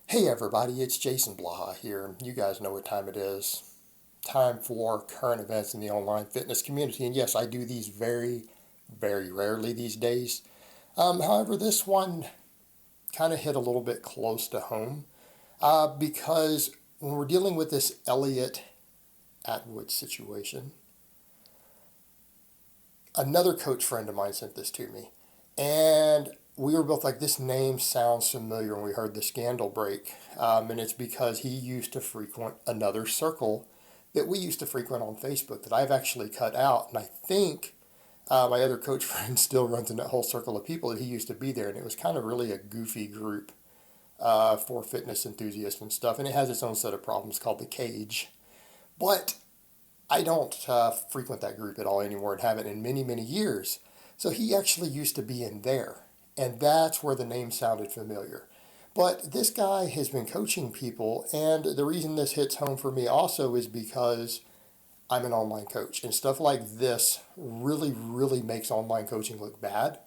Hey everybody, it's Jason Blaha here. You guys know what time it is. Time for current events in the online fitness community. And yes, I do these very, very rarely these days. However, this one kind of hit a little bit close to home because when we're dealing with this Elliot Atwell situation, another coach friend of mine sent this to me. And we were both like, this name sounds familiar when we heard the scandal break. And it's because he used to frequent another circle that we used to frequent on Facebook that I've actually cut out. And I think my other coach friend still runs in that whole circle of people that he used to be there. And it was kind of really a goofy group for fitness enthusiasts and stuff. And it has its own set of problems called the cage. But I don't frequent that group at all anymore and haven't in many, many years. So he actually used to be in there. And that's where the name sounded familiar. But this guy has been coaching people. And the reason this hits home for me also is because I'm an online coach. And stuff like this really, really makes online coaching look bad.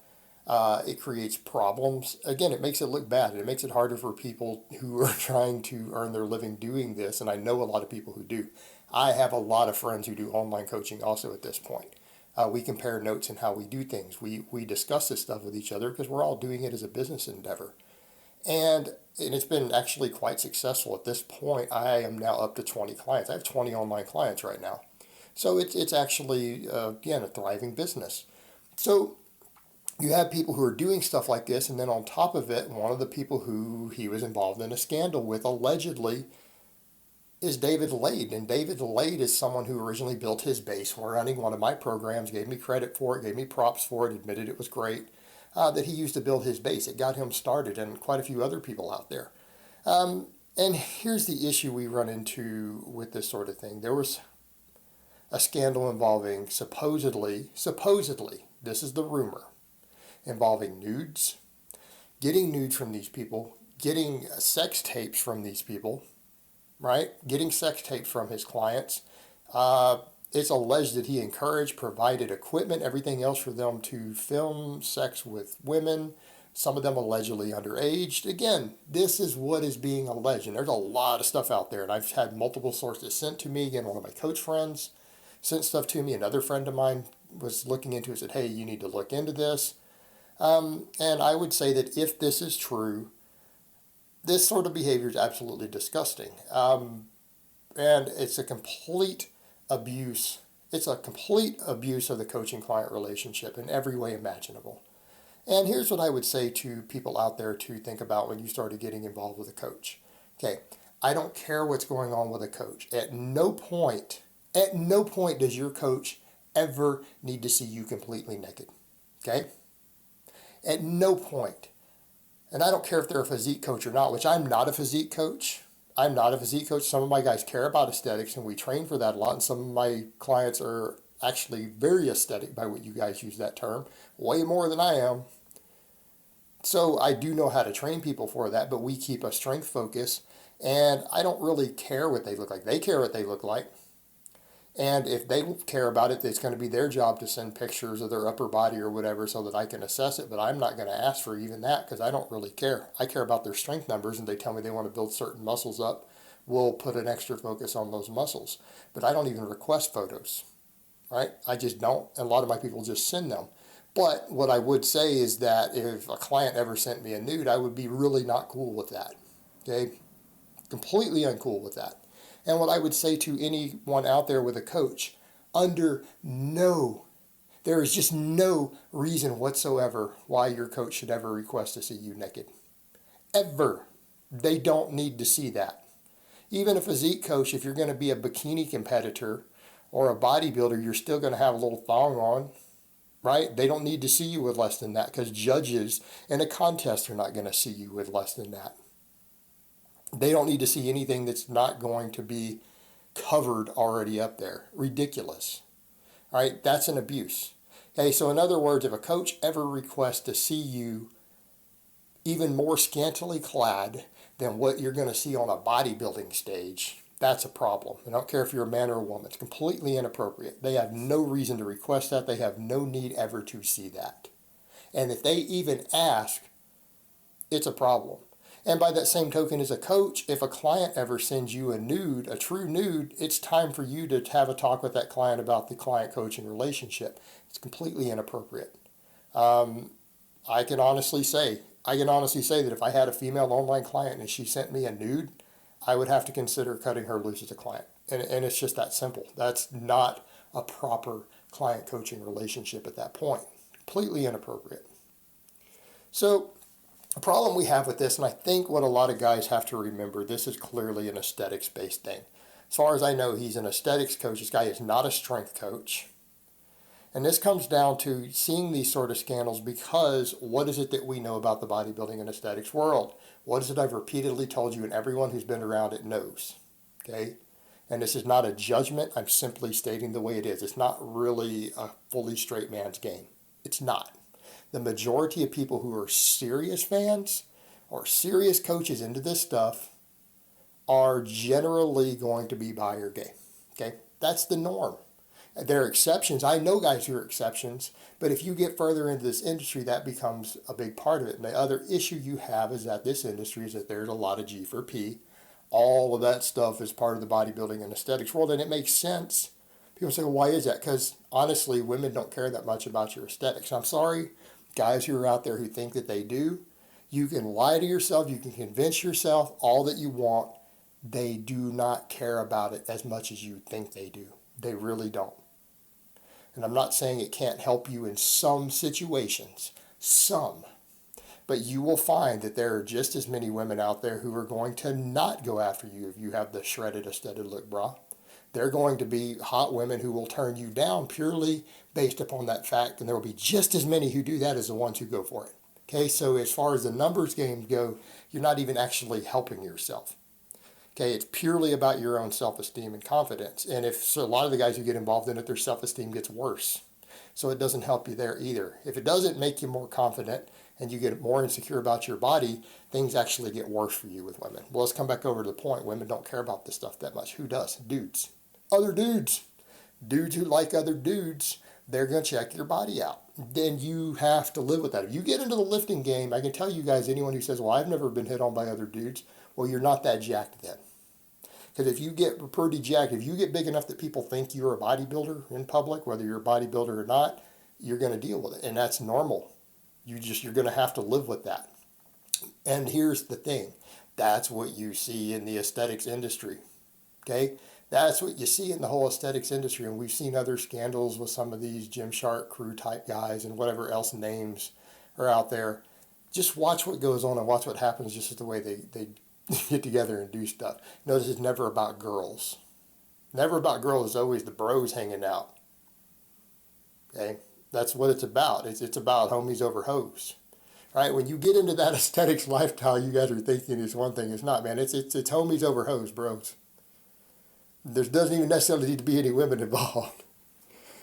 It creates problems. Again, it makes it look bad. It makes it harder for people who are trying to earn their living doing this. And I know a lot of people who do. I have a lot of friends who do online coaching also at this point. We compare notes and how we do things. We discuss this stuff with each other because we're all doing it as a business endeavor. And it's been actually quite successful at this point. I am now up to 20 clients. I have 20 online clients right now. So it's actually, again, a thriving business. So you have people who are doing stuff like this, and then on top of it, one of the people who he was involved in a scandal with allegedly is David Lade. And David Lade is someone who originally built his base running one of my programs, gave me credit for it, gave me props for it, admitted it was great, that he used to build his base. It got him started and quite a few other people out there. And here's the issue we run into with this sort of thing. There was a scandal involving supposedly, this is the rumor, involving nudes, getting nudes from these people, getting sex tapes from these people, right? Getting sex tapes from his clients. It's alleged that he encouraged, provided equipment, everything else for them to film sex with women, some of them allegedly underage. Again, this is what is being alleged. And there's a lot of stuff out there. And I've had multiple sources sent to me. Again, one of my coach friends sent stuff to me. Another friend of mine was looking into it and said, hey, you need to look into this. And I would say that if this is true, this sort of behavior is absolutely disgusting. And it's a complete abuse. It's a complete abuse of the coaching-client relationship in every way imaginable. And here's what I would say to people out there to think about when you started getting involved with a coach. Okay, I don't care what's going on with a coach. At no point does your coach ever need to see you completely naked. Okay? At no point. And I don't care if they're a physique coach or not, which I'm not a physique coach. I'm not a physique coach. Some of my guys care about aesthetics, and we train for that a lot. And some of my clients are actually very aesthetic by what you guys use that term, way more than I am. So I do know how to train people for that, but we keep a strength focus. And I don't really care what they look like. They care what they look like. And if they care about it, it's going to be their job to send pictures of their upper body or whatever so that I can assess it. But I'm not going to ask for even that because I don't really care. I care about their strength numbers, and they tell me they want to build certain muscles up. We'll put an extra focus on those muscles. But I don't even request photos, right? I just don't. And a lot of my people just send them. But what I would say is that if a client ever sent me a nude, I would be really not cool with that. Okay? Completely uncool with that. And what I would say to anyone out there with a coach, there is just no reason whatsoever why your coach should ever request to see you naked. Ever. They don't need to see that. Even a physique coach, if you're going to be a bikini competitor or a bodybuilder, you're still going to have a little thong on, right? They don't need to see you with less than that because judges in a contest are not going to see you with less than that. They don't need to see anything that's not going to be covered already up there. Ridiculous. All right, that's an abuse. Okay, so in other words, if a coach ever requests to see you even more scantily clad than what you're going to see on a bodybuilding stage, that's a problem. I don't care if you're a man or a woman. It's completely inappropriate. They have no reason to request that. They have no need ever to see that. And if they even ask, it's a problem. And by that same token, as a coach, if a client ever sends you a nude, a true nude, it's time for you to have a talk with that client about the client-coaching relationship. It's completely inappropriate. I can honestly say that if I had a female online client and she sent me a nude, I would have to consider cutting her loose as a client. And it's just that simple. That's not a proper client coaching relationship at that point. Completely inappropriate. So the problem we have with this, and I think what a lot of guys have to remember, this is clearly an aesthetics-based thing. As far as I know, he's an aesthetics coach. This guy is not a strength coach. And this comes down to seeing these sort of scandals because what is it that we know about the bodybuilding and aesthetics world? What is it I've repeatedly told you and everyone who's been around it knows? Okay? And this is not a judgment. I'm simply stating the way it is. It's not really a fully straight man's game. It's not. The majority of people who are serious fans or serious coaches into this stuff are generally going to be bi or gay. Okay? That's the norm. There are exceptions. I know guys who are exceptions, but if you get further into this industry, that becomes a big part of it. And the other issue you have is that this industry is that there's a lot of G for P. All of that stuff is part of the bodybuilding and aesthetics world, and it makes sense. People say, well, why is that? Because honestly, women don't care that much about your aesthetics. I'm sorry, guys who are out there who think that they do. You can lie to yourself. You can convince yourself all that you want. They do not care about it as much as you think they do. They really don't. And I'm not saying it can't help you in some situations, but you will find that there are just as many women out there who are going to not go after you if you have the shredded, aesthetic look bra. They're going to be hot women who will turn you down purely based upon that fact, and there will be just as many who do that as the ones who go for it. Okay, so as far as the numbers games go, you're not even actually helping yourself. Okay, it's purely about your own self-esteem and confidence. And a lot of the guys who get involved in it, their self-esteem gets worse. So it doesn't help you there either. If it doesn't make you more confident and you get more insecure about your body, things actually get worse for you with women. Well, let's come back over to the point. Women don't care about this stuff that much. Who does? Dudes. Other dudes. Dudes who like other dudes, they're going to check your body out. Then you have to live with that. If you get into the lifting game, I can tell you guys, anyone who says, well, I've never been hit on by other dudes, well, you're not that jacked then. Because if you get pretty jacked, if you get big enough that people think you're a bodybuilder in public, whether you're a bodybuilder or not, you're going to deal with it. And that's normal. You're going to have to live with that. And here's the thing. That's what you see in the aesthetics industry. Okay? That's what you see in the whole aesthetics industry. And we've seen other scandals with some of these Gymshark crew type guys and whatever else names are out there. Just watch what goes on and watch what happens just the way they get together and do stuff. Notice it's never about girls. Never about girls. It's always the bros hanging out. Okay? That's what it's about. It's about homies over hoes. Right? When you get into that aesthetics lifestyle, you guys are thinking it's one thing. It's not, man. It's homies over hoes, bros. There doesn't even necessarily need to be any women involved.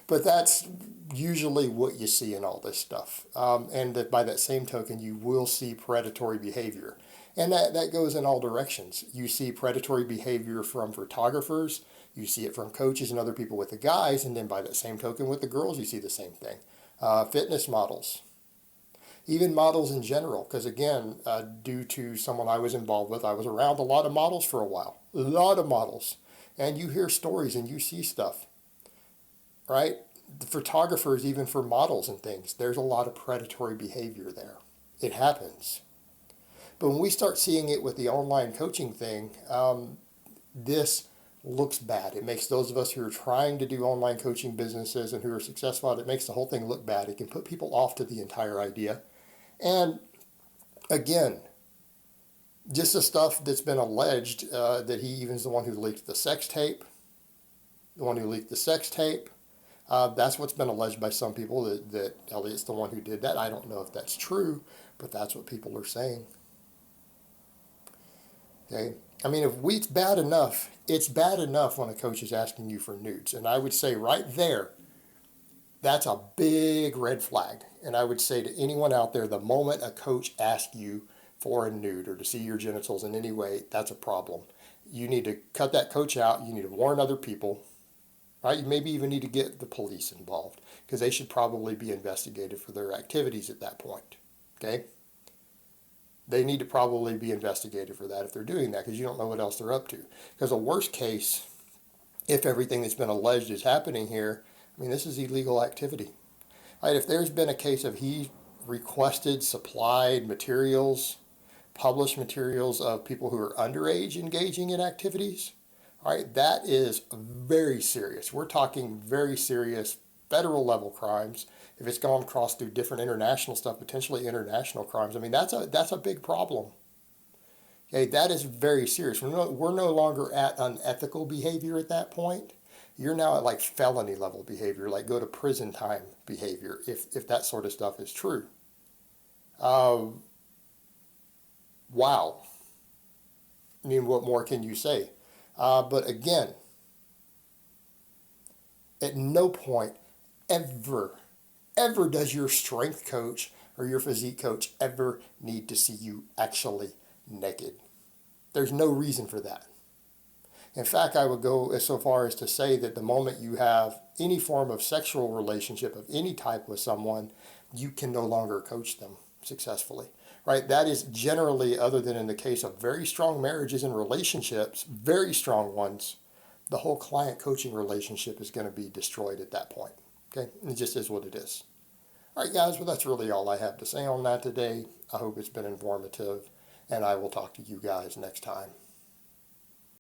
But that's usually what you see in all this stuff. And that by that same token, you will see predatory behavior. And that goes in all directions. You see predatory behavior from photographers. You see it from coaches and other people with the guys. And then by that same token with the girls, you see the same thing. Fitness models. Even models in general. Because again, due to someone I was involved with, I was around a lot of models for a while. A lot of models. And you hear stories and you see stuff. Right? The photographers, even for models and things, there's a lot of predatory behavior there. It happens. But when we start seeing it with the online coaching thing, this looks bad. It makes those of us who are trying to do online coaching businesses and who are successful at it, makes the whole thing look bad. It can put people off to the entire idea. And again, just the stuff that's been alleged, that he even is the one who leaked the sex tape. That's what's been alleged by some people, that Elliot's the one who did that. I don't know if that's true, but that's what people are saying. Okay? I mean, it's bad enough when a coach is asking you for nudes. And I would say right there, that's a big red flag. And I would say to anyone out there, the moment a coach asks you for a nude or to see your genitals in any way, that's a problem. You need to cut that coach out. You need to warn other people. Right? You maybe even need to get the police involved because they should probably be investigated for their activities at that point. Okay? They need to probably be investigated for that if they're doing that, because you don't know what else they're up to. Because the worst case, if everything that's been alleged is happening here, I mean, this is illegal activity. Right? If there's been a case of he requested, supplied materials, published materials of people who are underage engaging in activities, all right, that is very serious. We're talking very serious federal level crimes. If it's gone across through different international stuff, potentially international crimes, I mean, that's a big problem. Okay, that is very serious. We're no longer at unethical behavior at that point. You're now at like felony level behavior, like go to prison time behavior, if that sort of stuff is true. Wow. I mean, what more can you say? But again, at no point ever does your strength coach or your physique coach ever need to see you actually naked. There's no reason for that. In fact, I would go so far as to say that the moment you have any form of sexual relationship of any type with someone, you can no longer coach them successfully. Right? That is generally, other than in the case of very strong marriages and relationships, very strong ones, the whole client coaching relationship is going to be destroyed at that point. Okay? It just is what it is. All right, guys, well, that's really all I have to say on that today. I hope it's been informative, and I will talk to you guys next time.